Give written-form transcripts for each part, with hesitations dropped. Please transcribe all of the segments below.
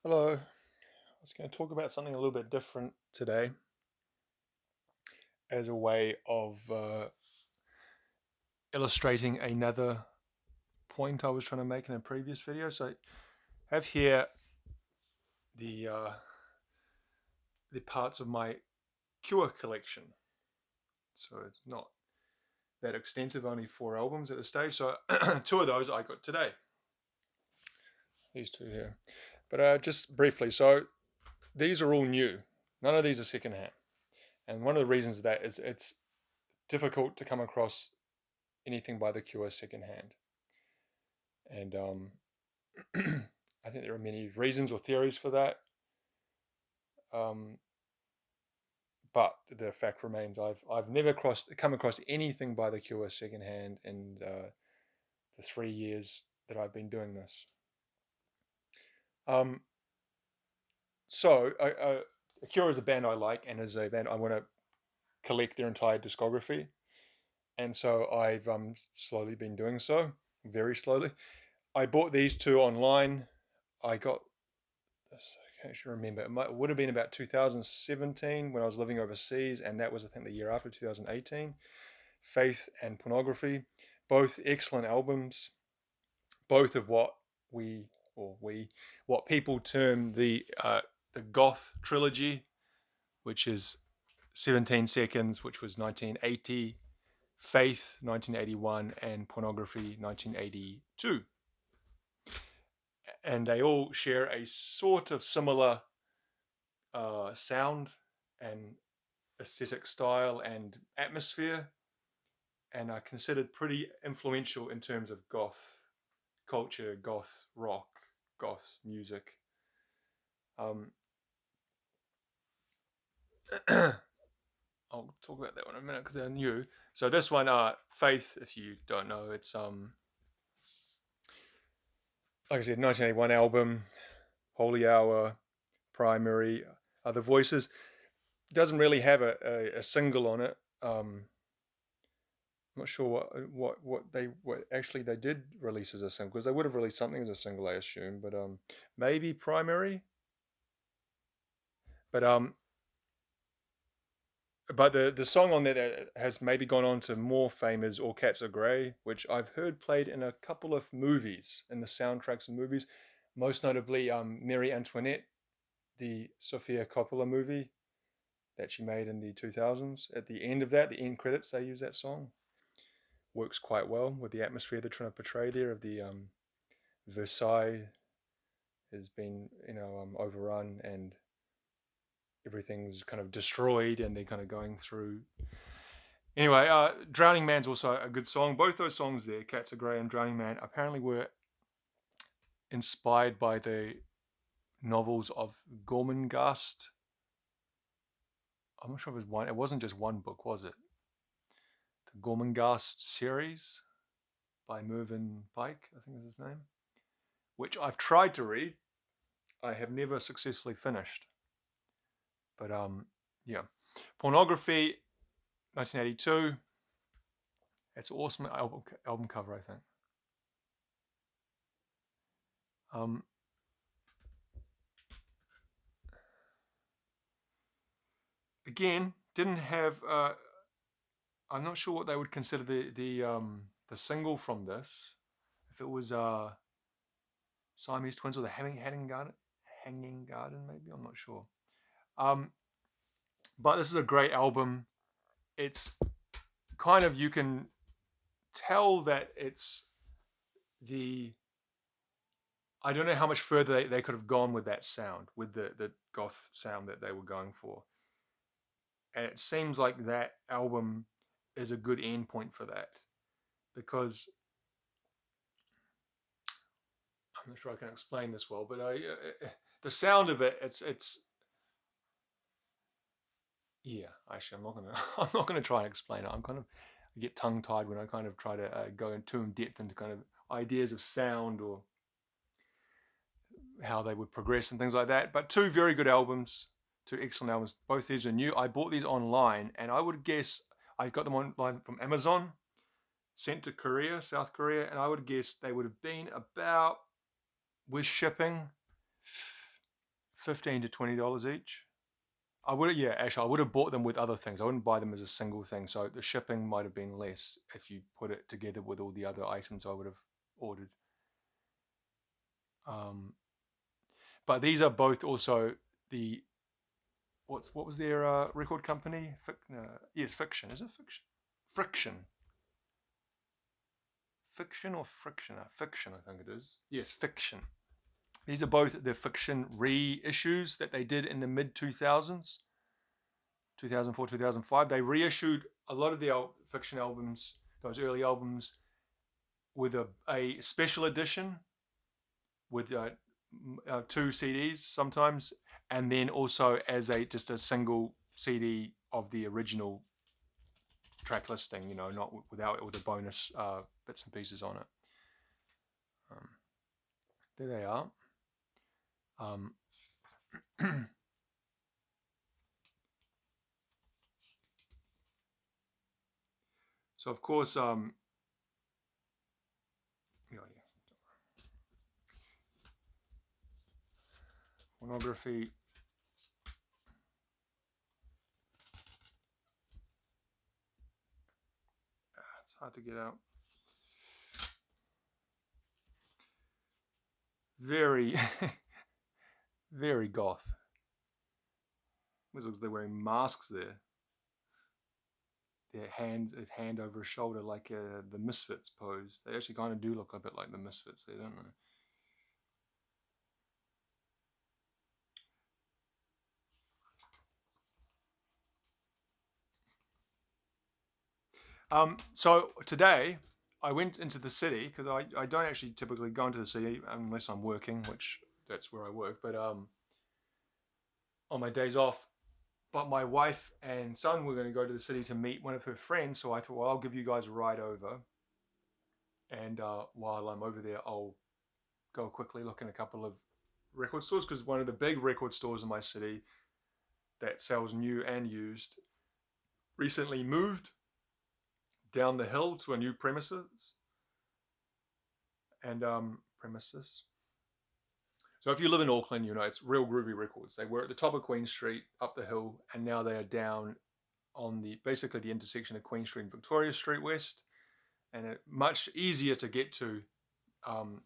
Hello, I was going to talk about something a little bit different today as a way of illustrating another point I was trying to make in a previous video. So I have here the uh, the parts of my Cure collection. So it's not that extensive, only 4 albums at this stage. So two of those I got today, these two here. But just briefly, so these are all new. None of these are secondhand. And one of the reasons of that is it's difficult to come across anything by the Cure secondhand. And I think there are many reasons or theories for that. Um, but the fact remains, I've never come across anything by the Cure secondhand in the 3 years that I've been doing this. Um, so Cure is a band I like, and as a band I want to collect their entire discography, and so I've slowly been doing so, very slowly. I bought these two online. I got this, I can't actually remember. It would have been about 2017 when I was living overseas, and that was, I think, the year after 2018. Faith and Pornography, both excellent albums, both of what people term the Goth Trilogy, which is 17 Seconds, which was 1980, Faith 1981, and Pornography 1982. And they all share a sort of similar sound and aesthetic style and atmosphere, and are considered pretty influential in terms of goth culture, goth rock, goth music. Um, I'll talk about that one in a minute because they're new. So this one, Faith, if you don't know, it's like I said, 1981 album, Holy Hour, Primary, Other Voices. Doesn't really have a single on it. I'm not sure what actually they did release as a single, because they would have released something as a single, I assume. But maybe Primary. But the song on there that has maybe gone on to more fame is All Cats Are Grey, which I've heard played in a couple of movies, in the soundtracks of movies, most notably Mary Antoinette, the Sofia Coppola movie that she made in the 2000s. At the end of that, the end credits, they use that song. Works quite well with the atmosphere they're trying to portray there of the Versailles has been, overrun, and everything's kind of destroyed, and they're kind of going through. Anyway, Drowning Man's also a good song. Both those songs there, Cats Are Grey and Drowning Man, apparently were inspired by the novels of Gormenghast. I'm not sure if it was one. It wasn't just one book, was it? The Gormenghast series by Mervyn Pike, I think is his name, which I've tried to read. I have never successfully finished. But yeah, Pornography, 1982. It's an awesome album cover, I think. Um, Again, didn't have. I'm not sure what they would consider the single from this. If it was Siamese Twins or the Hanging Garden, maybe, I'm not sure. Um, but this is a great album. It's kind of, you can tell that it's the. I don't know how much further they could have gone with that sound, with the goth sound that they were going for. And it seems like that album is a good end point for that, because I'm not sure I can explain this well, but the sound of it, it's yeah. Actually, I'm not gonna I'm not gonna try and explain it. I get tongue tied when I kind of try to go too in depth into kind of ideas of sound or how they would progress and things like that. But two very good albums, two excellent albums. Both these are new. I bought these online, and I would guess I got them online from Amazon, sent to Korea, South Korea, and I would guess they would have been about, with shipping, $15 to $20 each. I would, yeah, actually, I would have bought them with other things. I wouldn't buy them as a single thing. So the shipping might have been less if you put it together with all the other items I would have ordered. Um, but these are both also the what was their record company? Yes, Fiction. Is it Fiction? Friction. Fiction or Friction? Fiction, I think it is. Yes, Fiction. These are both the Fiction reissues that they did in the mid 2000s, 2004, 2005. They reissued a lot of the Fiction albums, those early albums, with a special edition with two CDs sometimes, and then also as a just a single CD of the original track listing. You know, not without all the bonus bits and pieces on it. Um, there they are. Um, so of course, yeah, pornography. It's hard to get out. Very, very goth. Looks like they're wearing masks there. Their hands, his hand over his shoulder, like the Misfits pose. They actually kind of do look a bit like the Misfits there, don't they? So today I went into the city because I don't actually typically go into the city unless I'm working, which that's where I work. But on my days off, but my wife and son were going to go to the city to meet one of her friends. So I thought, well, I'll give you guys a ride over, and while I'm over there, I'll go quickly look in a couple of record stores because one of the big record stores in my city that sells new and used recently moved down the hill to a new premises and premises. So if you live in Auckland, you know it's Real Groovy Records. They were at the top of Queen Street, up the hill, and now they are down on the basically the intersection of Queen Street and Victoria Street West, and much easier to get to. Um,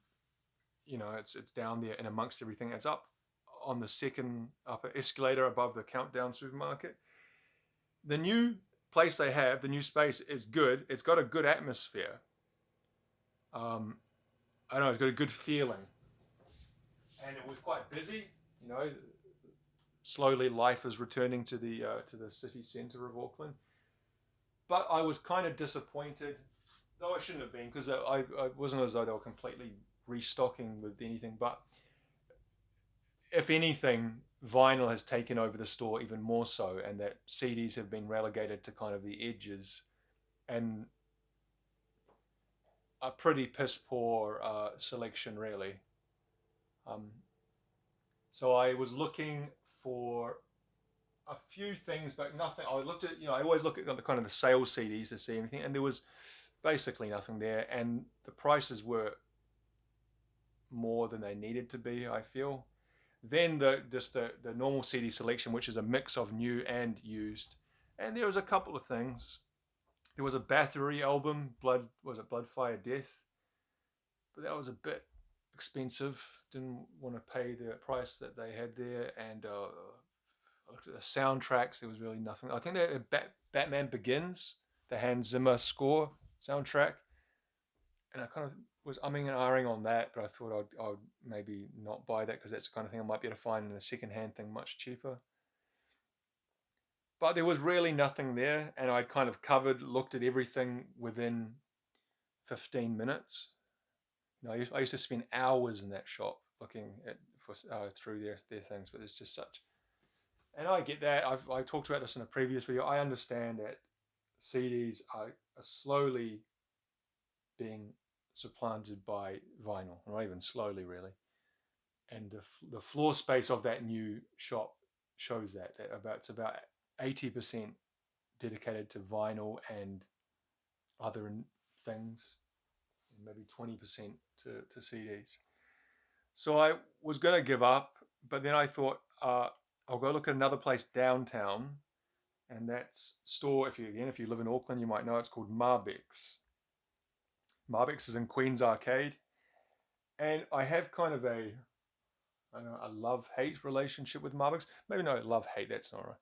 you know, it's down there and amongst everything. It's up on the second upper escalator above the Countdown supermarket. The new place they have, the new space is good. It's got a good atmosphere. Um, I don't know, it's got a good feeling, and it was quite busy. You know, slowly life is returning to the city centre of Auckland. But I was kind of disappointed, though I shouldn't have been, because I wasn't as though they were completely restocking with anything. But if anything, vinyl has taken over the store even more so, and that CDs have been relegated to kind of the edges, and a pretty piss poor selection, really. Um, so I was looking for a few things, but nothing. I looked at, you know, I always look at the kind of the sales CDs to see anything, and there was basically nothing there, and the prices were more than they needed to be, I feel. Then the normal CD selection, which is a mix of new and used, and there was a couple of things. There was a Bathory album, Bloodfire Death, but that was a bit expensive. Didn't want to pay the price that they had there, and I looked at the soundtracks. There was really nothing. I think that Batman Begins, the Hans Zimmer score soundtrack, and I kind of was umming and ahhing on that, but I thought I'd maybe not buy that because that's the kind of thing I might be able to find in a second-hand thing much cheaper. But there was really nothing there, and I kind of looked at everything within 15 minutes. You know, I used to spend hours in that shop looking at through their things, but it's just such. And I get that. I talked about this in a previous video. I understand that CDs are slowly being supplanted by vinyl, not even slowly, really. And the floor space of that new shop shows that it's about 80% dedicated to vinyl and other things, and maybe 20% to CDs. So I was going to give up, but then I thought I'll go look at another place downtown, and that's store. If you live in Auckland, you might know it's called Marbex. Marbex is in Queens Arcade, and I have kind of I don't know, a love hate relationship with Marbex. Maybe not love hate. That's not right.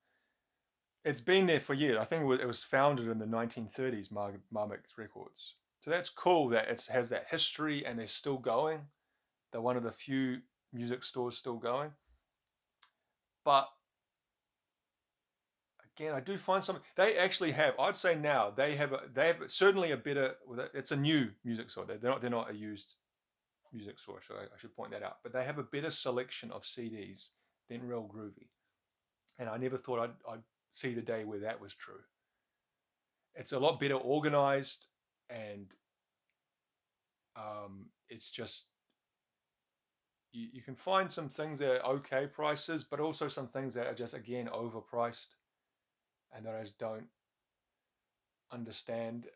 It's been there for years. I think it was founded in the 1930s. Marbex Records. So that's cool that it has that history and they're still going. They're one of the few music stores still going. But again, I do find something they actually have. I'd say now they have certainly a better. It's a new music store. They're not a used music store. So I should point that out. But they have a better selection of CDs than Real Groovy, and I never thought I'd see the day where that was true. It's a lot better organized, and it's just you can find some things that are okay prices, but also some things that are just again overpriced, and that I just don't understand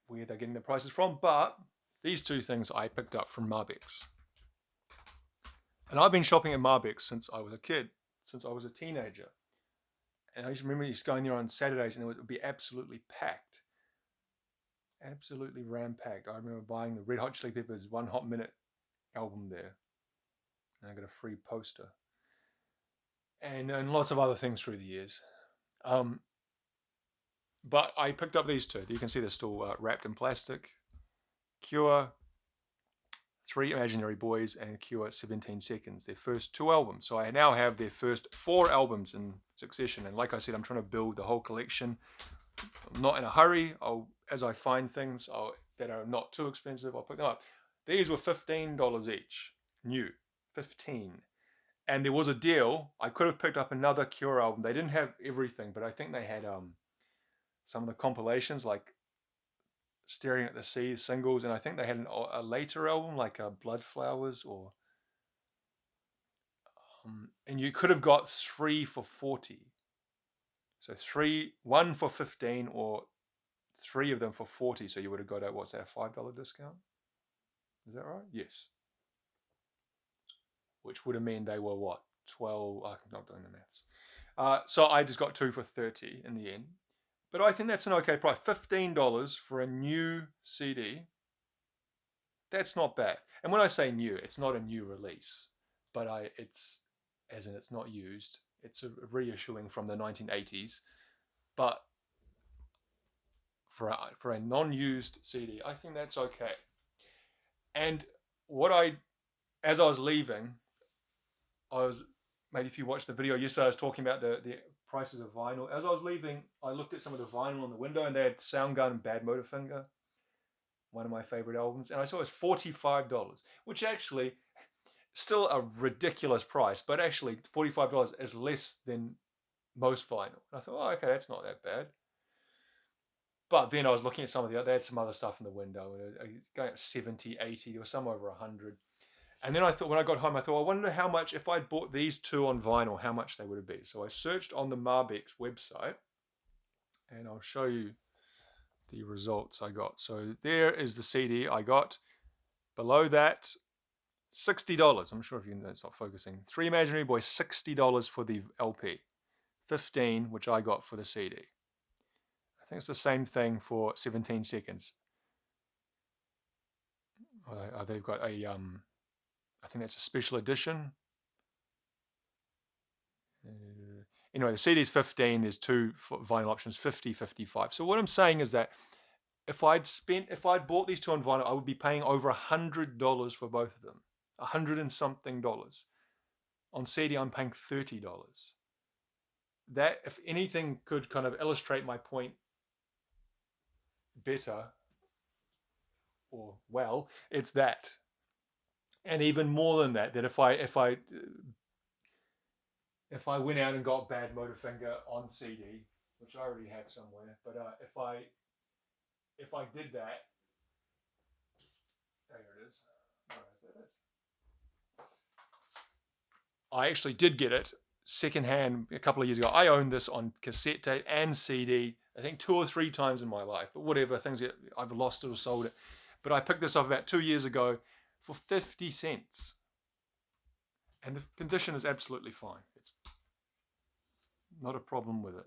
where they're getting the prices from. But these two things I picked up from Marbex. And I've been shopping at Marbex since I was a kid, since I was a teenager. And I just remember just going there on Saturdays and it would be absolutely packed. Absolutely ram packed. I remember buying the Red Hot Chili Peppers One Hot Minute album there. And I got a free poster. And lots of other things through the years. Um, but I picked up these two. You can see they're still wrapped in plastic. Cure, Three Imaginary Boys, and Cure 17 Seconds, their first two albums. So I now have their first four albums in succession. And like I said, I'm trying to build the whole collection. I'm not in a hurry. As I find things that are not too expensive, I'll pick them up. These were $15 each, new, 15. And there was a deal. I could have picked up another Cure album. They didn't have everything, but I think they had some of the compilations, like Staring at the Sea singles, and I think they had a later album like Blood Flowers and you could have got three for 40. So one for 15, or three of them for 40. So you would have got what's that, a $5 discount? Is that right? Yes. Which would have meant they were what, 12? I'm not doing the maths. So I just got two for 30 in the end. But I think that's an okay price. $15 for a new CD. That's not bad. And when I say new, it's not a new release, but it's as in it's not used. It's a reissuing from the 1980s. But for a non-used CD, I think that's okay. And as I was leaving, maybe if you watched the video yesterday, I was talking about the prices of vinyl. As I was leaving, I looked at some of the vinyl on the window, and they had Soundgarden and Bad Motorfinger, one of my favorite albums, and I saw it was $45, which actually still a ridiculous price, but actually $45 is less than most vinyl. And I thought, oh, okay, that's not that bad. But then I was looking at they had some other stuff in the window, and going up 70, 80, there was some over 100. And then I thought, when I got home, I thought, I wonder how much, if I'd bought these two on vinyl, how much they would have been. So I searched on the Marbex website, and I'll show you the results I got. So there is the CD I got. Below that, $60. I'm sure if you can, it's not focusing. Three Imaginary Boys, $60 for the LP. 15, which I got for the CD. I think it's the same thing for 17 Seconds. They've got I think that's a special edition. Anyway, the CD is 15. There's two vinyl options, 50, 55. So what I'm saying is that if I'd bought these two on vinyl, I would be paying over $100 for both of them. 100 and something dollars. On CD, I'm paying $30. That, if anything, could kind of illustrate my point better, or well, it's that. And even more than that, if I went out and got Bad Motorfinger on CD, which I already have somewhere, but if I did that, there it is. Oh, is that it? I actually did get it secondhand a couple of years ago. I owned this on cassette tape and CD, I think 2 or 3 times in my life, but whatever, things that I've lost it or sold it. But I picked this up about 2 years ago for 50 cents. and the condition is absolutely fine. It's not a problem with it.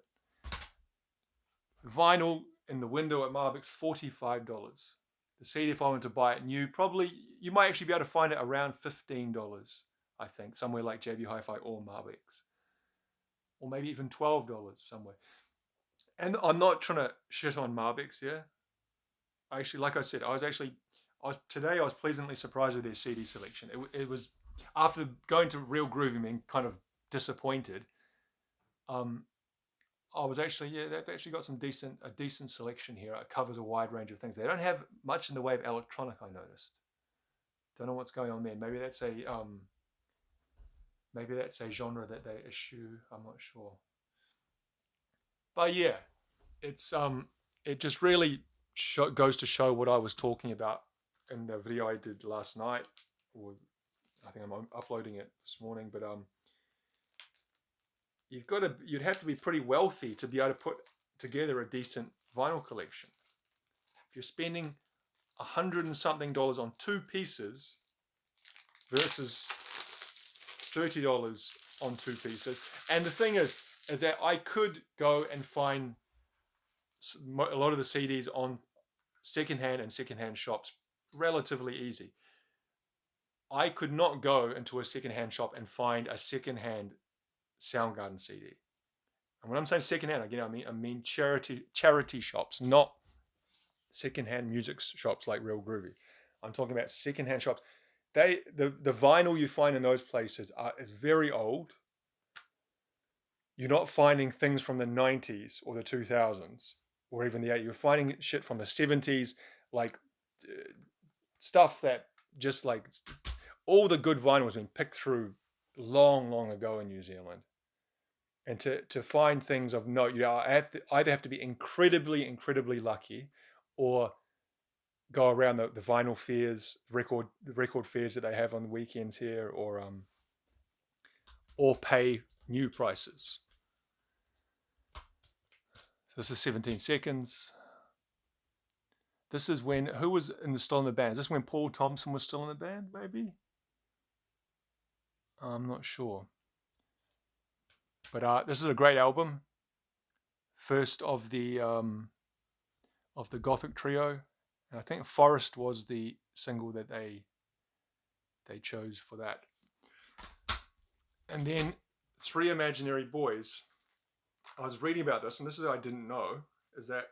Vinyl in the window at Marbix, $45. The CD, if I went to buy it new, probably you might actually be able to find it around $15. I think somewhere like JB Hi-Fi or Marbix, or maybe even $12 somewhere. And I'm not trying to shit on Marbix, yeah. Actually, like I said, I was pleasantly surprised with their CD selection. It was after going to Real Groovy and kind of disappointed. Um, I was actually, yeah, they've actually got a decent selection here. It covers a wide range of things. They don't have much in the way of electronic, I noticed. Don't know what's going on there. Maybe that's a genre that they issue. I'm not sure. But yeah, it just really goes to show what I was talking about in the video I did last night, or I think I'm uploading it this morning. But you'd have to be pretty wealthy to be able to put together a decent vinyl collection. If you're spending $100 and something on two pieces versus $30 on two pieces, and the thing is that I could go and find a lot of the CDs on secondhand shops relatively easy. I could not go into a secondhand shop and find a secondhand Soundgarden CD. And when I'm saying secondhand, again, I mean charity shops, not secondhand music shops like Real Groovy. I'm talking about secondhand shops. The vinyl you find in those places is very old. You're not finding things from the 90s or the 2000s or even the 80s. You're finding shit from the 70s, like stuff that just like all the good vinyl has been picked through long ago in New Zealand. And to find things of note, I either have to be incredibly lucky, or go around the vinyl fairs, record fairs that they have on the weekends here, or pay new prices. So this is 17 seconds. This is when who was still in the band? Is this when Paul Thompson was still in the band? Maybe. I'm not sure. But this is a great album. First of the Gothic trio, and I think Forest was the single that they chose for that. And then Three Imaginary Boys. I was reading about this, and this is what I didn't know, is that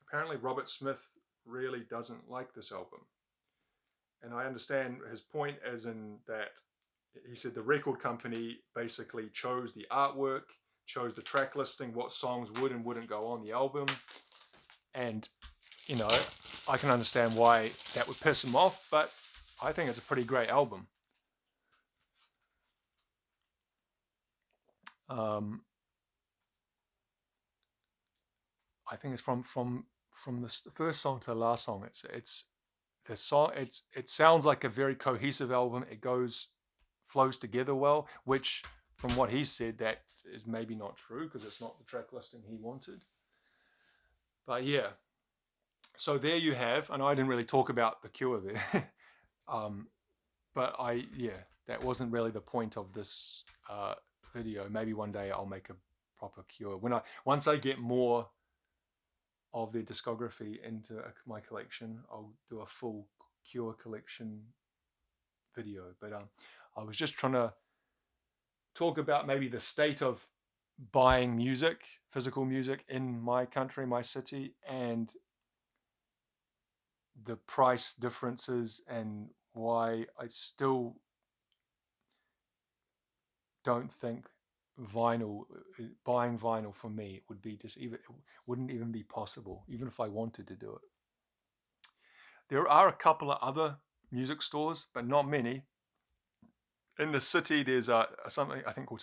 apparently Robert Smith really doesn't like this album. And I understand his point as in that he said the record company basically chose the artwork, chose the track listing, what songs would and wouldn't go on the album. And, I can understand why that would piss him off, but I think it's a pretty great album. I think it's from the first song to the last song. It's the song. It sounds like a very cohesive album. It flows together well, which from what he said, that is maybe not true because it's not the track listing he wanted. But yeah, so there you have, and I didn't really talk about the Cure there, but that wasn't really the point of this video. Maybe one day I'll make a proper Cure once I get more of their discography into my collection. I'll do a full Cure collection video. But I was just trying to talk about maybe the state of buying music, physical music in my country, my city, and the price differences, and why I still don't think buying vinyl for me would be wouldn't even be possible, even if I wanted to do it. There are a couple of other music stores, but not many. In the city, there's something I think called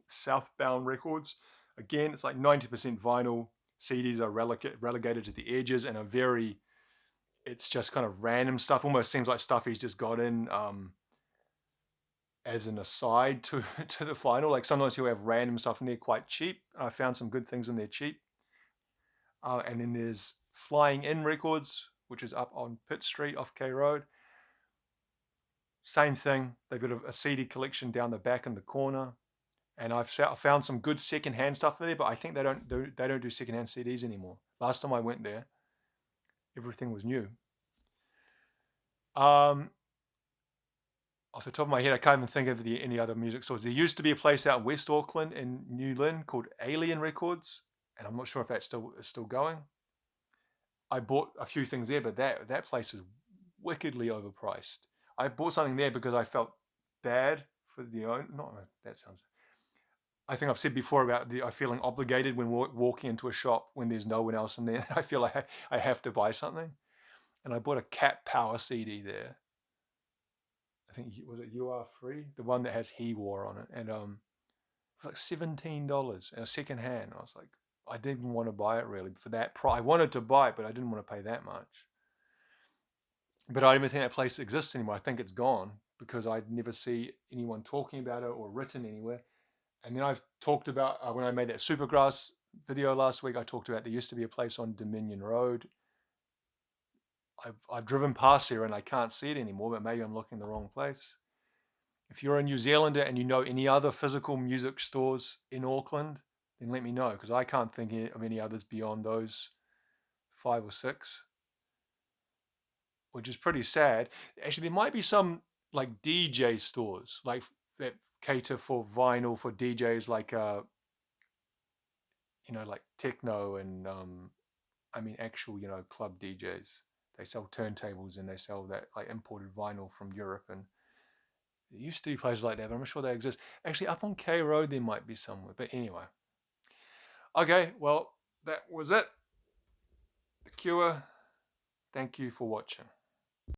Southbound Records. Again, it's like 90% vinyl. CDs are relegated to the edges and it's just kind of random stuff. Almost seems like stuff he's just got in as an aside to the vinyl. Like sometimes he'll have random stuff in there quite cheap. I found some good things in there cheap. And then there's Flying In Records, which is up on Pitt Street off K Road. same thing. They've got a CD collection down the back in the corner, and I found some good secondhand stuff there. But I think they don't do secondhand CDs anymore. Last time I went there, everything was new. Um, Off the top of my head, I can't even think of any other music stores. There used to be a place out in West Auckland in New Lynn called Alien Records, and I'm not sure if that's still going. I bought a few things there, but that place was wickedly overpriced. I bought something there because I felt bad for the owner. Not that sounds. I think I've said before about I feeling obligated when walking into a shop when there's no one else in there. I feel like I have to buy something, and I bought a Cat Power CD there. I think was it You Are Free, the one that has He War on it, and it was like $17 and a second hand. I was like, I didn't even want to buy it really for that price. I wanted to buy it, but I didn't want to pay that much. But I don't even think that place exists anymore. I think it's gone because I never see anyone talking about it or written anywhere. And then I've talked about when I made that Supergrass video last week. I talked about there used to be a place on Dominion Road. I've driven past here and I can't see it anymore, but maybe I'm looking in the wrong place. If you're a New Zealander and you know any other physical music stores in Auckland, then let me know because I can't think of any others beyond those 5 or 6, which is pretty sad. Actually, there might be some like DJ stores like that cater for vinyl for DJs, like like techno and I mean actual club DJs. They sell turntables and they sell that like imported vinyl from Europe, and there used to be places like that, but I'm not sure they exist. Actually, up on K Road there might be somewhere. But anyway, okay. Well, that was it. The Cure. Thank you for watching.